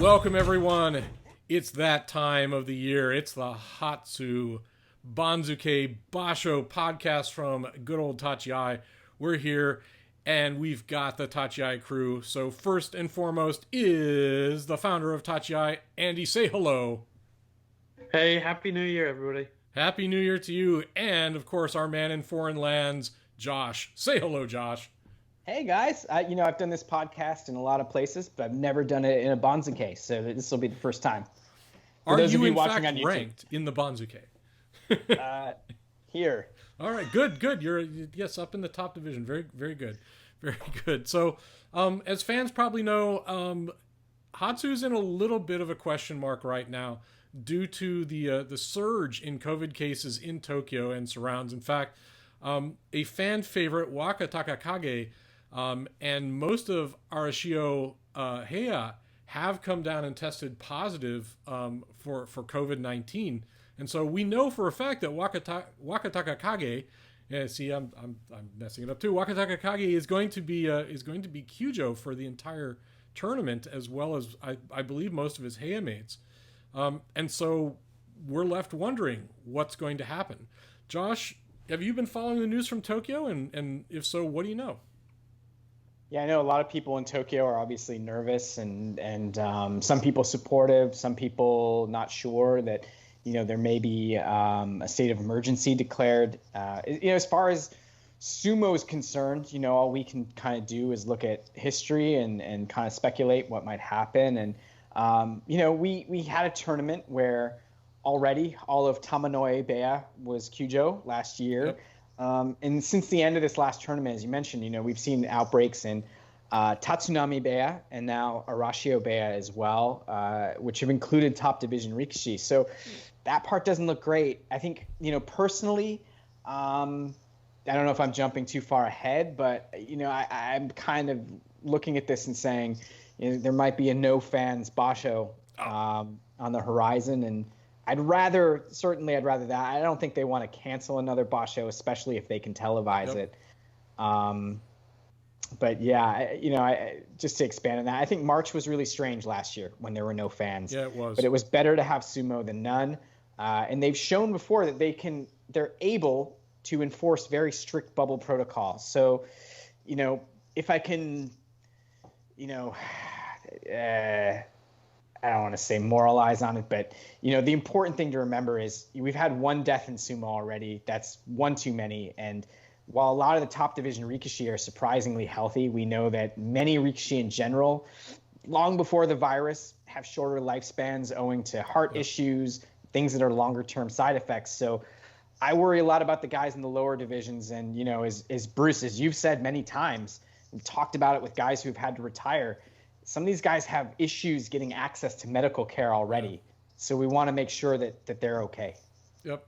Welcome, everyone. It's that time of the year. It's the Hatsu Basho podcast from good old Tachiai. We're here, and we've got the Tachiai crew. So first and foremost is the founder of Tachiai, Andy. Say hello. Hey, Happy New Year, everybody. Happy New Year to you. And, of course, our man in foreign lands, Josh. Say hello, Josh. Hey guys, I've done this podcast in a lot of places, but I've never done it in a Banzuke, so this will be the first time. For Are those you, of you in watching fact, on YouTube, ranked in the Banzuke? here. All right, good. You're, yes, up in the top division. Very, very good. Very good. So, as fans probably know, Hatsu's in a little bit of a question mark right now due to the surge in COVID cases in Tokyo and surrounds. In fact, a fan favorite, Waka Takakage, and most of Arashio Heya have come down and tested positive for COVID-19. And so we know for a fact that Waka Takakage, yeah, see, I'm messing it up too. Waka Takakage is going to be Kyujo for the entire tournament, as well as I believe most of his Heya mates. And so we're left wondering what's going to happen. Josh, have you been following the news from Tokyo? And if so, what do you know? Yeah, I know a lot of people in Tokyo are obviously nervous, and some people supportive, some people not sure that there may be a state of emergency declared. As far as Sumo is concerned, all we can kind of do is look at history and kind of speculate what might happen. And we had a tournament where already all of Tamanoi Bea was Kyujo last year. Yep. And since the end of this last tournament, as you mentioned, we've seen outbreaks in Tatsunami Bea and now Arashio Bea as well, which have included top division Rikishi. So that part doesn't look great. I think, personally, I don't know if I'm jumping too far ahead, but, I'm kind of looking at this and saying, there might be a no fans Basho on the horizon. And I'd rather that. I don't think they want to cancel another Basho, especially if they can televise it. But yeah, just to expand on that, I think March was really strange last year when there were no fans. Yeah, it was. But it was better to have Sumo than none. And they've shown before that they're able to enforce very strict bubble protocols. So, if I can, I don't want to say moralize on it, but the important thing to remember is we've had one death in Sumo already. That's one too many. And while a lot of the top division Rikishi are surprisingly healthy, we know that many Rikishi in general, long before the virus, have shorter lifespans owing to heart issues, things that are longer term side effects. So I worry a lot about the guys in the lower divisions. And, as Bruce, as you've said many times, we've talked about it with guys who've had to retire. Some of these guys have issues getting access to medical care already. So we want to make sure that they're okay. Yep.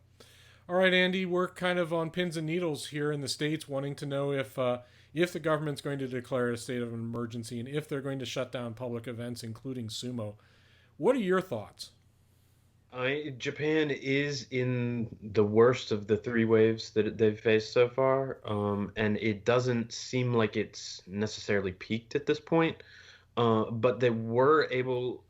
All right, Andy, we're kind of on pins and needles here in the States, wanting to know if the government's going to declare a state of emergency and if they're going to shut down public events, including Sumo. What are your thoughts? Japan is in the worst of the three waves that they've faced so far, and it doesn't seem like it's necessarily peaked at this point. But they were able,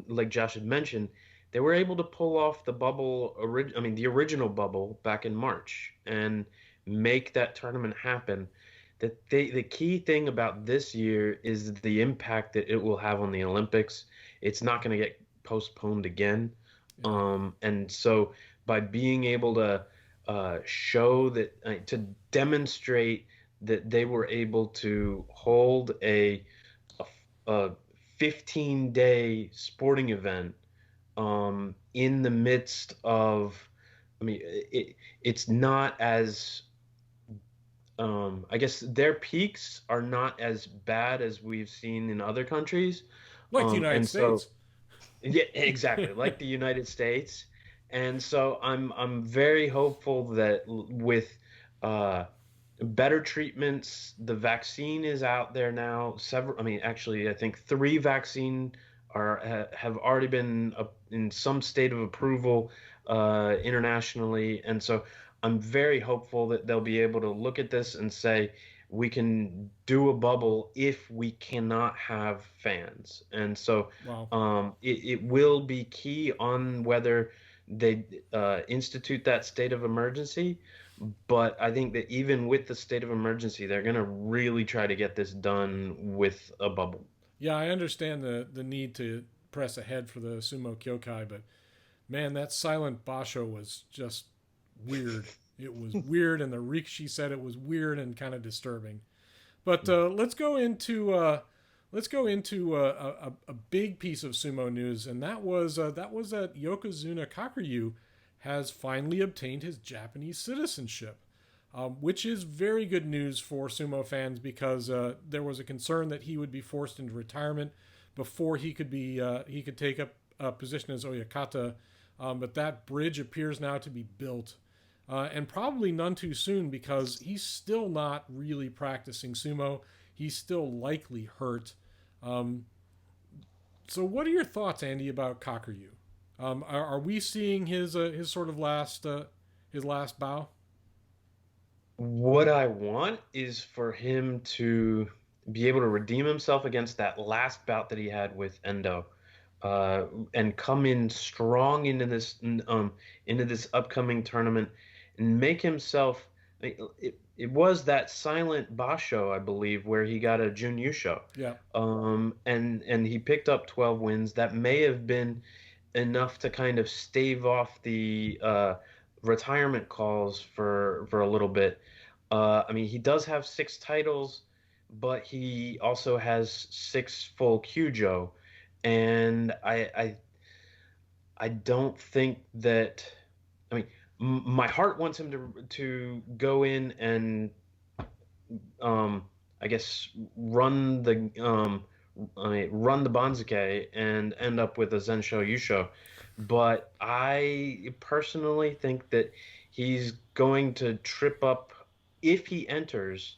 like Josh had mentioned, they were able to pull off the the original bubble back in March and make that tournament happen. The key thing about this year is the impact that it will have on the Olympics. It's not going to get postponed again. Yeah. And so by being able to show that, to demonstrate that they were able to hold a 15-day sporting event in the midst of, it's not as, I guess their peaks are not as bad as we've seen in other countries. Like the United States. Yeah, exactly. Like the United States. And so I'm very hopeful that with better treatments, the vaccine is out there now. Actually, I think 3 vaccine have already been in some state of approval internationally. And so I'm very hopeful that they'll be able to look at this and say, we can do a bubble if we cannot have fans. And so Wow. it will be key on whether they institute that state of emergency. But I think that even with the state of emergency, they're going to really try to get this done with a bubble. Yeah, I understand the need to press ahead for the Sumo Kyokai, but man, that silent Basho was just weird. It was weird, and the Rikishi said it was weird and kind of disturbing. But let's go into a big piece of sumo news, and that was that Yokozuna Kakuryu has finally obtained his Japanese citizenship, which is very good news for sumo fans because there was a concern that he would be forced into retirement before he could take up a position as Oyakata, but that bridge appears now to be built. And probably none too soon because he's still not really practicing sumo. He's still likely hurt. So, what are your thoughts, Andy, about Kakuryu? Are we seeing his sort of last bow? What I want is for him to be able to redeem himself against that last bout that he had with Endo, and come in strong into this upcoming tournament and make himself. It was that silent Basho, I believe, where he got a Jun Yusho. Yeah. And he picked up 12 wins. That may have been enough to kind of stave off the retirement calls for a little bit. I mean, he does have 6 titles, but he also has 6 full Kyujo, and I don't think that. I mean, my heart wants him to go in and I guess run the Banzuke and end up with a Zensho Yusho. But I personally think that he's going to trip up if he enters.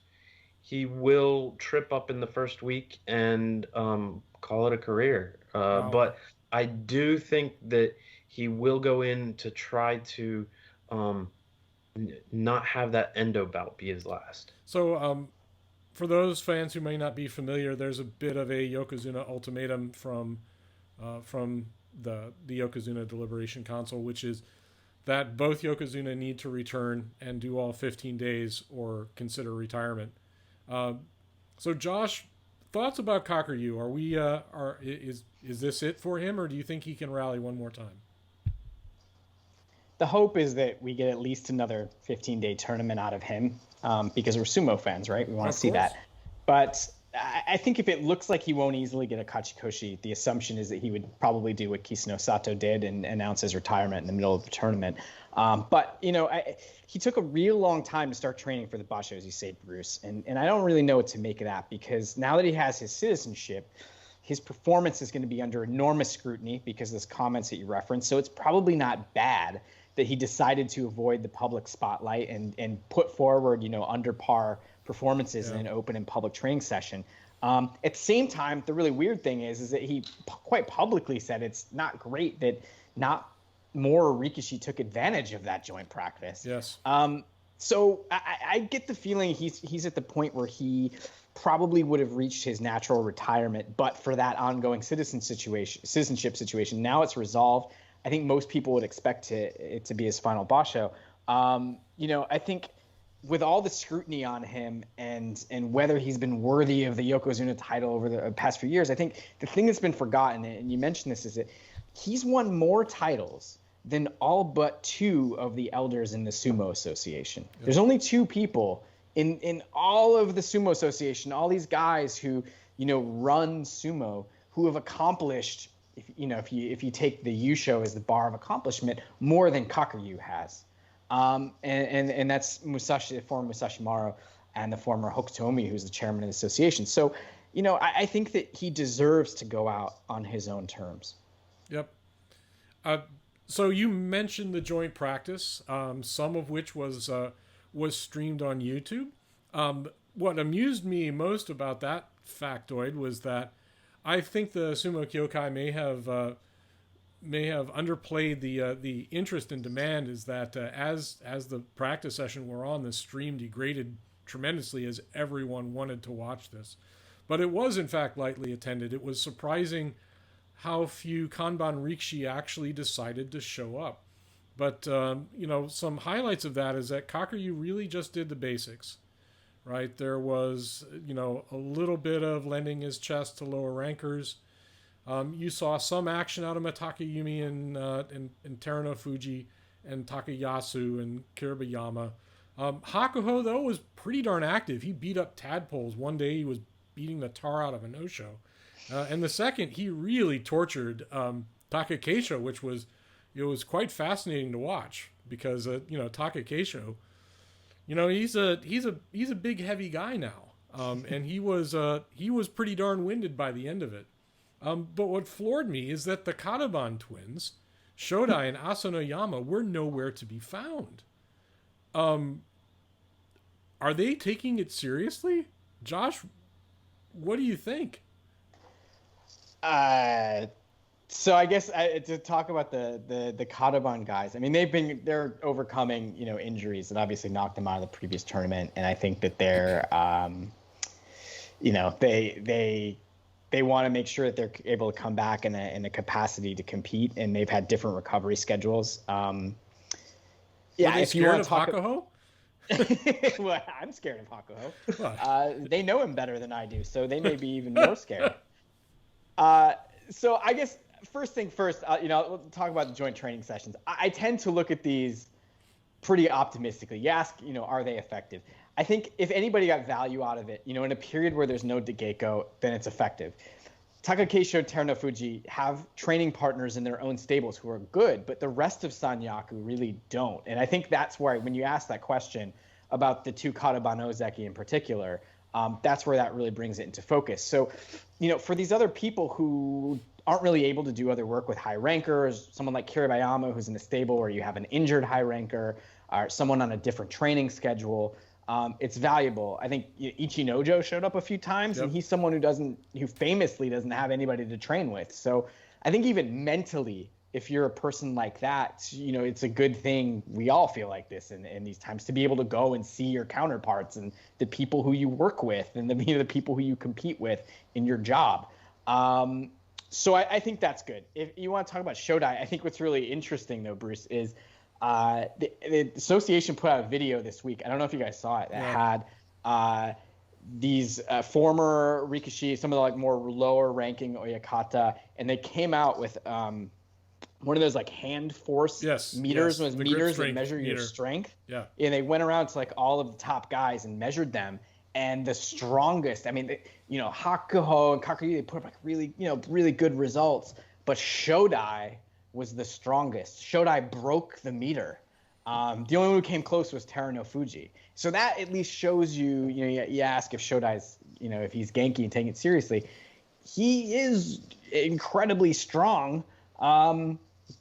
He will trip up in the first week and call it a career. Wow. But I do think that he will go in to try to not have that Endo bout be his last. So, for those fans who may not be familiar, there's a bit of a Yokozuna ultimatum from the Yokozuna Deliberation Council, which is that both Yokozuna need to return and do all 15 days or consider retirement. So, Josh, thoughts about Kakuryu? Is this it for him, or do you think he can rally one more time? The hope is that we get at least another 15-day tournament out of him, because we're sumo fans, right? We want to see that. But I think if it looks like he won't easily get a Kachikoshi, the assumption is that he would probably do what Kisano Sato did and announce his retirement in the middle of the tournament. But, he took a real long time to start training for the Basho, as you say, Bruce. And I don't really know what to make of that, because now that he has his citizenship, his performance is going to be under enormous scrutiny because of those comments that you referenced. So it's probably not bad that he decided to avoid the public spotlight and put forward, under par performances in an open and public training session. At the same time, the really weird thing is that he quite publicly said it's not great that not more Rikishi took advantage of that joint practice. Yes. So I get the feeling he's at the point where he probably would have reached his natural retirement, but for that ongoing citizenship situation. Now it's resolved. I think most people would expect it to be his final Basho. I think with all the scrutiny on him and whether he's been worthy of the Yokozuna title over the past few years, I think the thing that's been forgotten, and you mentioned this, is that he's won more titles than all but 2 of the elders in the Sumo Association. Yep. There's only 2 people in all of the Sumo Association, all these guys who, run sumo, who have accomplished, if you take the Yusho as the bar of accomplishment, more than Kakuryu has. And that's Musashi, the former Musashi Maru, and the former Hokutomi, who's the chairman of the association. So, I think that he deserves to go out on his own terms. Yep. So you mentioned the joint practice, some of which was streamed on YouTube. What amused me most about that factoid was that I think the Sumo Kyokai may have underplayed the interest and demand. Is that as the practice session wore on, the stream degraded tremendously as everyone wanted to watch this. But it was, in fact, lightly attended. It was surprising how few Kanban Rikishi actually decided to show up. But, some highlights of that is that Kakuryu really just did the basics, right? There was, a little bit of lending his chest to lower rankers. You saw some action out of Matakayumi and Terano Fuji and Takayasu and Kiribayama. Hakuho, though, was pretty darn active. He beat up tadpoles. One day he was beating the tar out of a no-show. And the second, he really tortured Takakeisho, which was quite fascinating to watch because Takakeisho, he's a big heavy guy now, and he was pretty darn winded by the end of it. But what floored me is that the Kataban twins, Shodai and Asanoyama, were nowhere to be found. Are they taking it seriously? Josh, what do you think? So I guess to talk about the Kataban guys, I mean, they're overcoming, injuries that obviously knocked them out of the previous tournament. And I think that they're, they want to make sure that they're able to come back in a capacity to compete, and they've had different recovery schedules. If you want to talk Hakuho? Well, I'm scared of Hakuho. They know him better than I do, so they may be even more scared. So I guess first thing first, we'll talk about the joint training sessions. I tend to look at these pretty optimistically. You ask, are they effective? I think if anybody got value out of it, in a period where there's no Degeiko, then it's effective. Takakeisho, Terano Fuji have training partners in their own stables who are good, but the rest of Sanyaku really don't. And I think that's why when you ask that question about the two Kataban Ozeki in particular, that's where that really brings it into focus. So, for these other people who aren't really able to do other work with high rankers, someone like Kiribayama who's in a stable where you have an injured high ranker, or someone on a different training schedule, it's valuable. I think Ichinojo showed up a few times, and he's someone who famously doesn't have anybody to train with. So I think even mentally, if you're a person like that, it's a good thing. We all feel like this in these times, to be able to go and see your counterparts and the people who you work with and the people who you compete with in your job. So I think that's good. If you want to talk about Shodai, I think what's really interesting though, Bruce, is the association put out a video this week. I don't know if you guys saw it. That had these former Rikishi, some of the more lower ranking Oyakata, and they came out with one of those hand force meters, meters that measure your strength. Yeah. And they went around to all of the top guys and measured them. And the strongest, Hakuho and Kakuryu, they put up really good results. But Shodai was the strongest. Shodai broke the meter. The only one who came close was Terano Fuji. So that at least shows you, you ask if Shodai's, if he's Genki and taking it seriously. He is incredibly strong.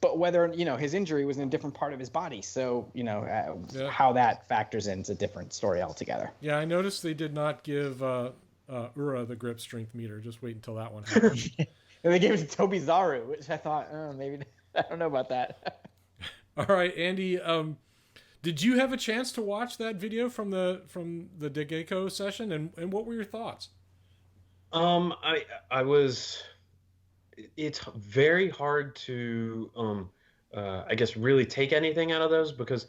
But whether, his injury was in a different part of his body. So, how that factors in is a different story altogether. Yeah, I noticed they did not give Ura the grip strength meter. Just wait until that one happens. And they gave it to Tobizaru, which I thought, maybe, I don't know about that. All right, Andy, did you have a chance to watch that video from the Degeiko session, and what were your thoughts? I was... It's very hard to, I guess, really take anything out of those, because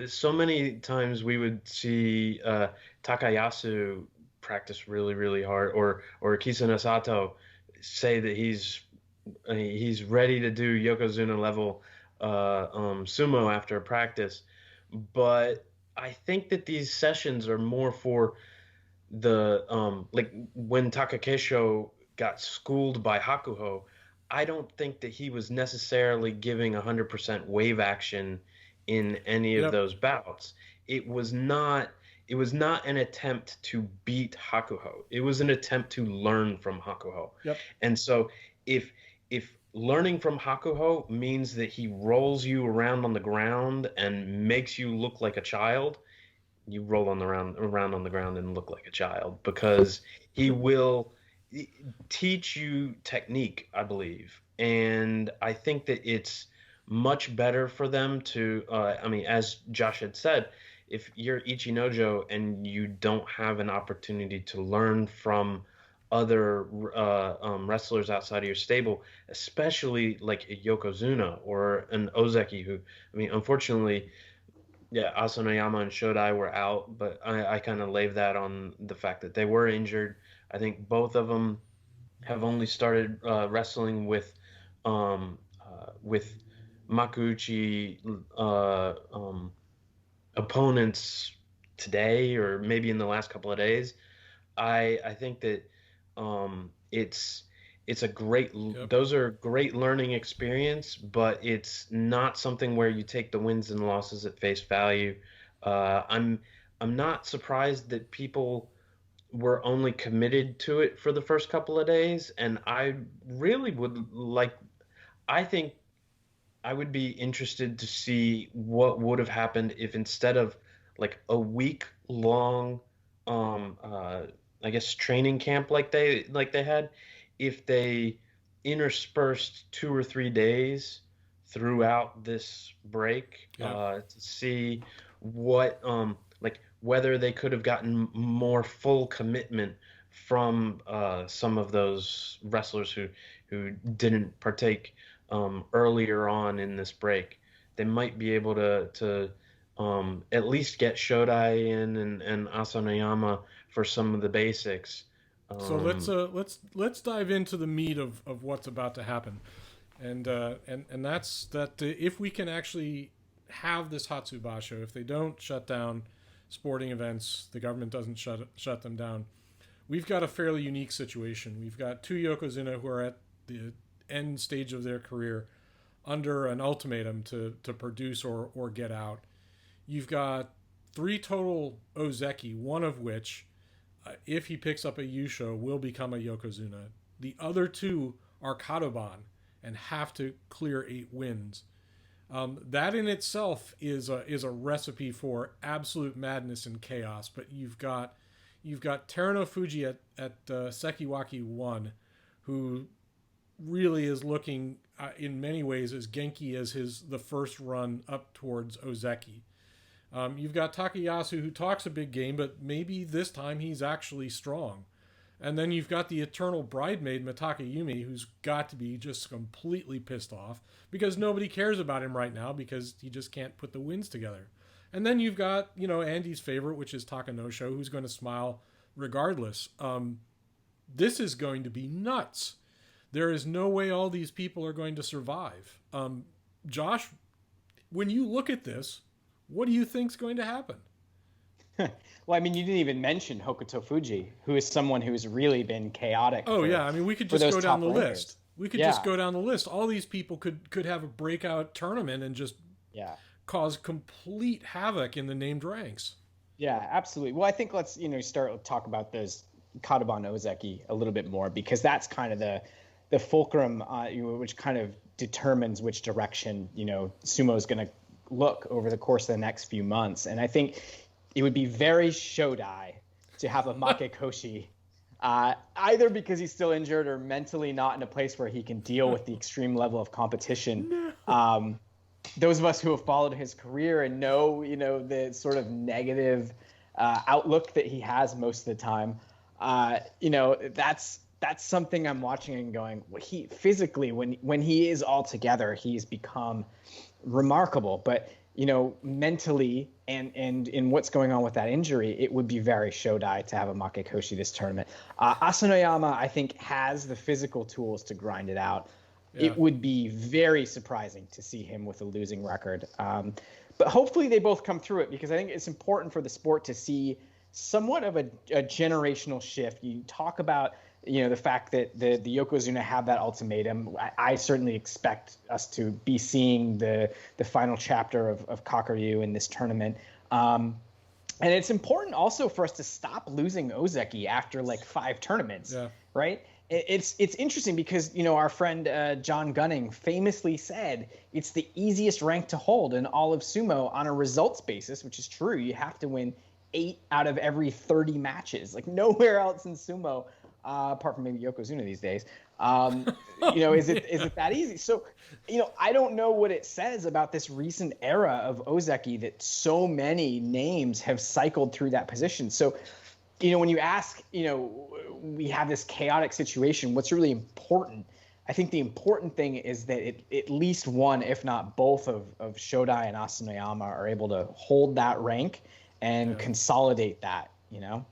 so many times we would see Takayasu practice really, really hard, or Kisuna Sato say that he's ready to do Yokozuna level sumo after a practice. But I think that these sessions are more for the when Takakeisho got schooled by Hakuho, I don't think that he was necessarily giving 100% wave action in any of those bouts. It was not an attempt to beat Hakuho. It was an attempt to learn from Hakuho. Yep. And so if learning from Hakuho means that he rolls you around on the ground and makes you look like a child, you roll around on the ground and look like a child, because he will teach you technique, I believe. And I think that it's much better for them to, as Josh had said, if you're Ichinojo and you don't have an opportunity to learn from other wrestlers outside of your stable, especially like a Yokozuna or an Ozeki, who, I mean, unfortunately, yeah, Asanoyama and Shodai were out, but I kind of lay that on the fact that they were injured. I think both of them have only started wrestling with Makuuchi opponents today or maybe in the last couple of days. I think that it's a great Yep. those are great learning experience, but it's not something where you take the wins and losses at face value. I'm not surprised that people were only committed to it for the first couple of days, and I really would like. I think I would be interested to see what would have happened if instead of like a week long, um, uh, I guess training camp like they had, if they interspersed 2 or 3 days throughout this break Yeah. to see what like whether they could have gotten more full commitment from some of those wrestlers who didn't partake earlier on in this break. They might be able to at least get Shodai in and Asanoyama for some of the basics. So let's dive into the meat of what's about to happen, and that's that if we can actually have this Hatsu Basho, if they don't shut down sporting events, the government doesn't shut them down. We've got a fairly unique situation. We've got two Yokozuna who are at the end stage of their career under an ultimatum to produce or get out. You've got three total Ozeki, one of which, if he picks up a Yusho, will become a Yokozuna. The other two are Kadoban and have to clear 8 wins. That in itself is a recipe for absolute madness and chaos. But you've got Terano Fuji at Sekiwaki 1, who really is looking in many ways as Genki as the first run up towards Ozeki. You've got Takayasu, who talks a big game, but maybe this time he's actually strong. And then you've got the eternal bridemaid, Mitaka Yumi, who's got to be just completely pissed off because nobody cares about him right now because he just can't put the wins together. And then you've got, Andy's favorite, which is Takanosho, who's going to smile regardless. This is going to be nuts. There is no way all these people are going to survive. Josh, when you look at this, what do you think's going to happen? Well, I mean, you didn't even mention Hokuto Fuji, who is someone who's really been chaotic. Oh, yeah. I mean, we could just go down the list. We could just go down the list. All these people could have a breakout tournament and just cause complete havoc in the named ranks. Yeah, absolutely. Well, I think let's start to talk about those Kadoban Ozeki a little bit more, because that's kind of the fulcrum, which kind of determines which direction sumo is going to look over the course of the next few months. And I think it would be very Shodai to have a Makekoshi, either because he's still injured or mentally not in a place where he can deal with the extreme level of competition. No. Those of us who have followed his career and know, the sort of negative outlook that he has most of the time, that's something I'm watching and going, he physically, when he is all together, he's become remarkable. But mentally and in what's going on with that injury, it would be very Shodai to have a Makekoshi this tournament. Asanoyama, I think, has the physical tools to grind it out. Yeah. It would be very surprising to see him with a losing record. But hopefully they both come through it, because I think it's important for the sport to see somewhat of a generational shift. You talk about the fact that the Yokozuna have that ultimatum. I certainly expect us to be seeing the final chapter of Kakuryu in this tournament. And it's important also for us to stop losing Ozeki after like 5 tournaments, right? It's interesting because, our friend John Gunning famously said it's the easiest rank to hold in all of sumo on a results basis, which is true. You have to win 8 out of every 30 matches. Like nowhere else in sumo apart from maybe Yokozuna these days. Is it that easy? So, I don't know what it says about this recent era of Ozeki that so many names have cycled through that position. So, when you ask, we have this chaotic situation, what's really important? I think the important thing is that at least one, if not both, of Shodai and Asanoyama are able to hold that rank and consolidate that, All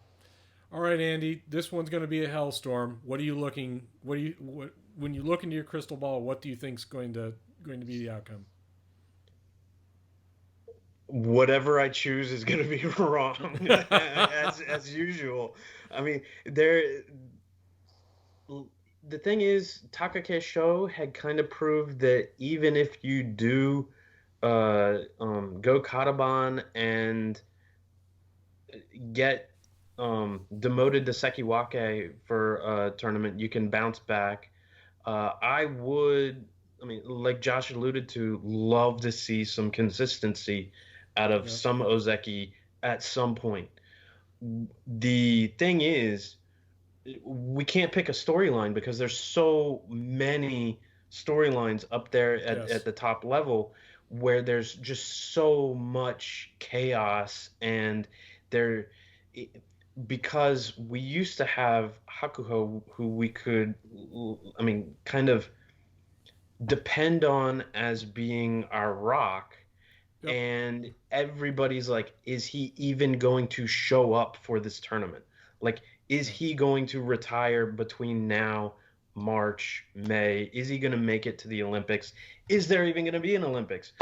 right, Andy, this one's going to be a hellstorm. When you look into your crystal ball, what do you think's going to be the outcome? Whatever I choose is going to be wrong, as usual. I mean, the thing is, Takakesho had kind of proved that even if you do go Kataban and get demoted to Sekiwake for a tournament, you can bounce back. Like Josh alluded to, love to see some consistency out of some Ozeki at some point. The thing is, we can't pick a storyline because there's so many storylines up there at the top level where there's just so much chaos, and because we used to have Hakuho, who we could, kind of depend on as being our rock. Yep. And everybody's like, is he even going to show up for this tournament? Like, is he going to retire between now, March, May? Is he going to make it to the Olympics? Is there even going to be an Olympics?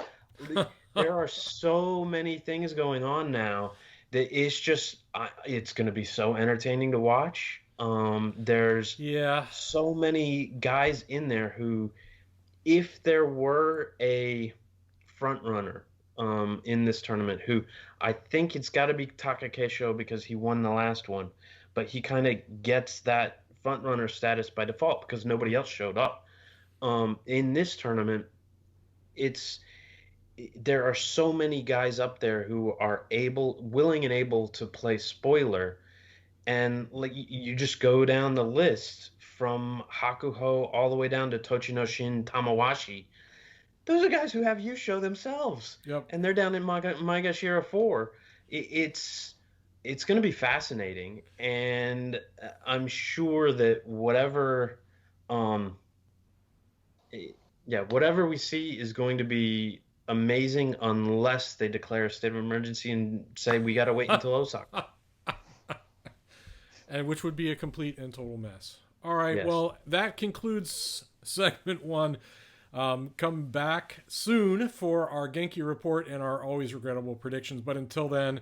There are so many things going on now that it's going to be so entertaining to watch. There's so many guys in there who, if there were a front runner in this tournament, who I think it's got to be Takakesho because he won the last one, but he kind of gets that front runner status by default because nobody else showed up. In this tournament, there are so many guys up there who are willing and able to play spoiler, and like you just go down the list from Hakuho all the way down to Tochinoshin Tamawashi. Those are guys who have Yusho themselves. Yep. And they're down in Maegashira 4. It's going to be fascinating, and I'm sure that whatever we see is going to be amazing unless they declare a state of emergency and say we got to wait until Osaka. And which would be a complete and total mess. All right, well, that concludes segment 1. Come back soon for our Genki report and our always regrettable predictions. But until then,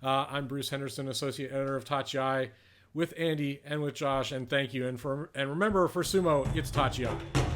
I'm Bruce Henderson, associate editor of Tachiai, with Andy and with Josh. And thank you. And remember, for Sumo, it's Tachiai.